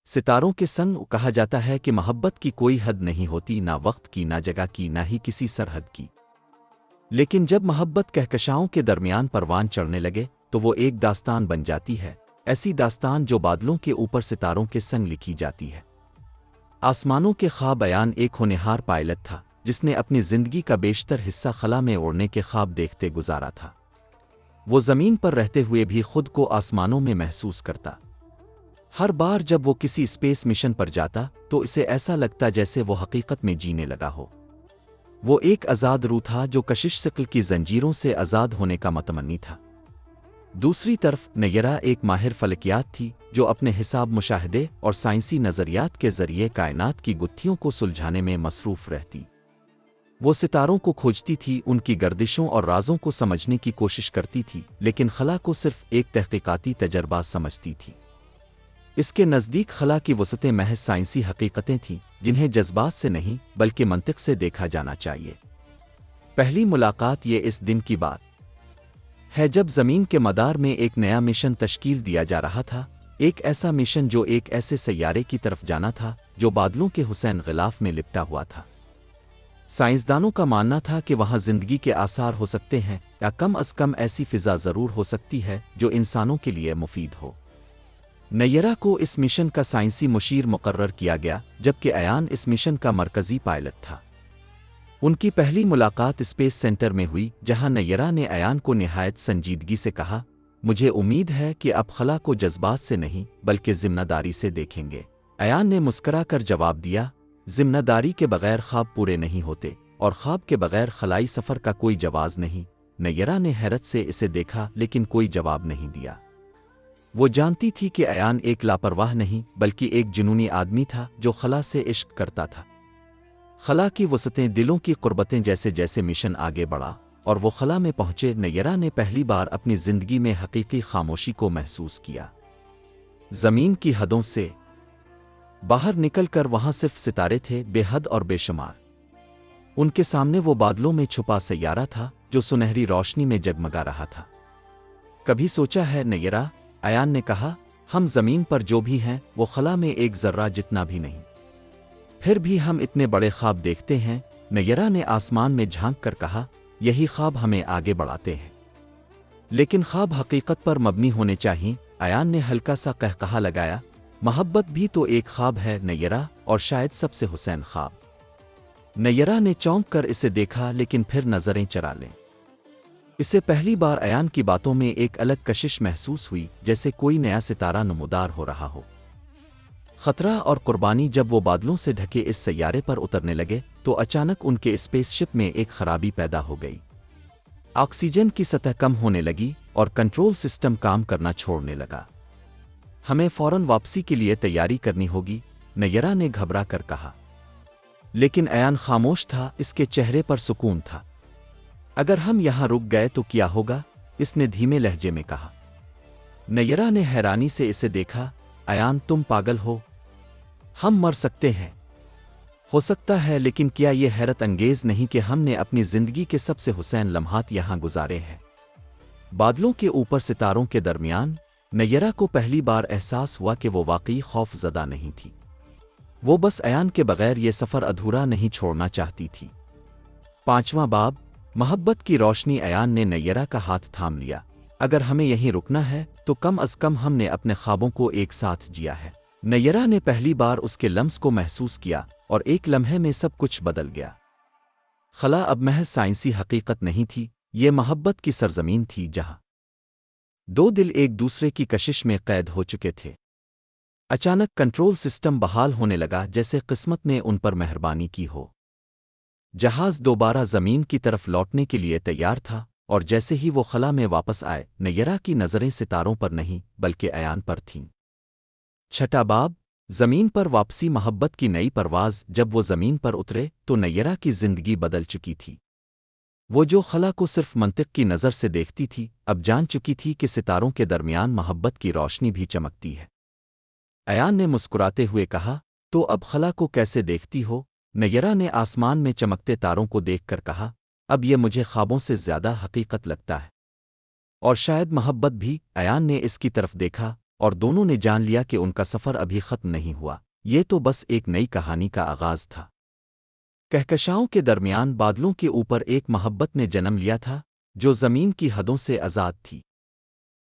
ستاروں کے سنگ کہا جاتا ہے کہ محبت کی کوئی حد نہیں ہوتی، نہ وقت کی، نہ جگہ کی، نہ ہی کسی سرحد کی۔ لیکن جب محبت کہکشاؤں کے درمیان پروان چڑھنے لگے تو وہ ایک داستان بن جاتی ہے، ایسی داستان جو بادلوں کے اوپر ستاروں کے سنگ لکھی جاتی ہے۔ آسمانوں کے خواب ایان ایک ہونہار پائلٹ تھا جس نے اپنی زندگی کا بیشتر حصہ خلا میں اڑنے کے خواب دیکھتے گزارا تھا۔ وہ زمین پر رہتے ہوئے بھی خود کو آسمانوں میں محسوس کرتا۔ ہر بار جب وہ کسی اسپیس مشن پر جاتا تو اسے ایسا لگتا جیسے وہ حقیقت میں جینے لگا ہو۔ وہ ایک آزاد روح تھا جو کشش ثقل کی زنجیروں سے آزاد ہونے کا متمنی تھا۔ دوسری طرف نیرا ایک ماہر فلکیات تھی جو اپنے حساب، مشاہدے اور سائنسی نظریات کے ذریعے کائنات کی گتھیوں کو سلجھانے میں مصروف رہتی۔ وہ ستاروں کو کھوجتی تھی، ان کی گردشوں اور رازوں کو سمجھنے کی کوشش کرتی تھی، لیکن خلا کو صرف ایک تحقیقاتی تجربہ سمجھتی تھی۔ اس کے نزدیک خلا کی وسعتیں محض سائنسی حقیقتیں تھیں جنہیں جذبات سے نہیں بلکہ منطق سے دیکھا جانا چاہیے۔ پہلی ملاقات یہ اس دن کی بات ہے جب زمین کے مدار میں ایک نیا مشن تشکیل دیا جا رہا تھا، ایک ایسا مشن جو ایک ایسے سیارے کی طرف جانا تھا جو بادلوں کے حسین غلاف میں لپٹا ہوا تھا۔ سائنسدانوں کا ماننا تھا کہ وہاں زندگی کے آثار ہو سکتے ہیں، یا کم از کم ایسی فضا ضرور ہو سکتی ہے جو انسانوں کے لیے مفید ہو۔ نیرا کو اس مشن کا سائنسی مشیر مقرر کیا گیا، جبکہ ایان اس مشن کا مرکزی پائلٹ تھا۔ ان کی پہلی ملاقات اسپیس سینٹر میں ہوئی، جہاں نیرا نے ایان کو نہایت سنجیدگی سے کہا، مجھے امید ہے کہ اب خلا کو جذبات سے نہیں بلکہ ذمہ داری سے دیکھیں گے۔ ایان نے مسکرا کر جواب دیا، ذمہ داری کے بغیر خواب پورے نہیں ہوتے، اور خواب کے بغیر خلائی سفر کا کوئی جواز نہیں۔ نیرا نے حیرت سے اسے دیکھا لیکن کوئی جواب نہیں دیا۔ وہ جانتی تھی کہ ایان ایک لاپرواہ نہیں بلکہ ایک جنونی آدمی تھا جو خلا سے عشق کرتا تھا۔ خلا کی وسعتیں، دلوں کی قربتیں، جیسے جیسے مشن آگے بڑھا اور وہ خلا میں پہنچے، نیرا نے پہلی بار اپنی زندگی میں حقیقی خاموشی کو محسوس کیا۔ زمین کی حدوں سے باہر نکل کر وہاں صرف ستارے تھے، بے حد اور بے شمار۔ ان کے سامنے وہ بادلوں میں چھپا سیارہ تھا جو سنہری روشنی میں جگمگا رہا تھا۔ کبھی سوچا ہے نیرا، ایان نے کہا، ہم زمین پر جو بھی ہیں وہ خلا میں ایک ذرہ جتنا بھی نہیں، پھر بھی ہم اتنے بڑے خواب دیکھتے ہیں۔ نیرا نے آسمان میں جھانک کر کہا، یہی خواب ہمیں آگے بڑھاتے ہیں، لیکن خواب حقیقت پر مبنی ہونے چاہیے۔ ایان نے ہلکا سا قہقہا لگایا، محبت بھی تو ایک خواب ہے نیرا، اور شاید سب سے حسین خواب۔ نیرا نے چونک کر اسے دیکھا لیکن پھر نظریں چرا لیں۔ اسے پہلی بار ایان کی باتوں میں ایک الگ کشش محسوس ہوئی، جیسے کوئی نیا ستارہ نمودار ہو رہا ہو۔ خطرہ اور قربانی۔ جب وہ بادلوں سے ڈھکے اس سیارے پر اترنے لگے تو اچانک ان کے اسپیس شپ میں ایک خرابی پیدا ہو گئی۔ آکسیجن کی سطح کم ہونے لگی اور کنٹرول سسٹم کام کرنا چھوڑنے لگا۔ ہمیں فوراً واپسی کے لیے تیاری کرنی ہوگی، نیرا نے گھبرا کر کہا۔ لیکن ایان خاموش تھا، اس کے چہرے پر سکون تھا۔ اگر ہم یہاں رک گئے تو کیا ہوگا؟ اس نے دھیمے لہجے میں کہا۔ نیرا نے حیرانی سے اسے دیکھا، ایان تم پاگل ہو؟ ہم مر سکتے ہیں۔ ہو سکتا ہے، لیکن کیا یہ حیرت انگیز نہیں کہ ہم نے اپنی زندگی کے سب سے حسین لمحات یہاں گزارے ہیں؟ بادلوں کے اوپر ستاروں کے درمیان نیرا کو پہلی بار احساس ہوا کہ وہ واقعی خوف زدہ نہیں تھی۔ وہ بس ایان کے بغیر یہ سفر ادھورا نہیں چھوڑنا چاہتی تھی۔ 5واں باب، محبت کی روشنی۔ ایان نے نیرا کا ہاتھ تھام لیا، اگر ہمیں یہیں رکنا ہے تو کم از کم ہم نے اپنے خوابوں کو ایک ساتھ جیا ہے۔ نیرا نے پہلی بار اس کے لمس کو محسوس کیا اور ایک لمحے میں سب کچھ بدل گیا۔ خلا اب محض سائنسی حقیقت نہیں تھی، یہ محبت کی سرزمین تھی جہاں دو دل ایک دوسرے کی کشش میں قید ہو چکے تھے۔ اچانک کنٹرول سسٹم بحال ہونے لگا، جیسے قسمت نے ان پر مہربانی کی ہو۔ جہاز دوبارہ زمین کی طرف لوٹنے کے لیے تیار تھا، اور جیسے ہی وہ خلا میں واپس آئے، نیرا کی نظریں ستاروں پر نہیں بلکہ ایان پر تھیں۔ 6واں باب، زمین پر واپسی۔ محبت کی نئی پرواز۔ جب وہ زمین پر اترے تو نیرا کی زندگی بدل چکی تھی۔ وہ جو خلا کو صرف منطق کی نظر سے دیکھتی تھی، اب جان چکی تھی کہ ستاروں کے درمیان محبت کی روشنی بھی چمکتی ہے۔ ایان نے مسکراتے ہوئے کہا، تو اب خلا کو کیسے دیکھتی ہو؟ نیرا نے آسمان میں چمکتے تاروں کو دیکھ کر کہا، اب یہ مجھے خوابوں سے زیادہ حقیقت لگتا ہے، اور شاید محبت بھی۔ ایان نے اس کی طرف دیکھا، اور دونوں نے جان لیا کہ ان کا سفر ابھی ختم نہیں ہوا، یہ تو بس ایک نئی کہانی کا آغاز تھا۔ کہکشاؤں کے درمیان بادلوں کے اوپر ایک محبت نے جنم لیا تھا جو زمین کی حدوں سے آزاد تھی۔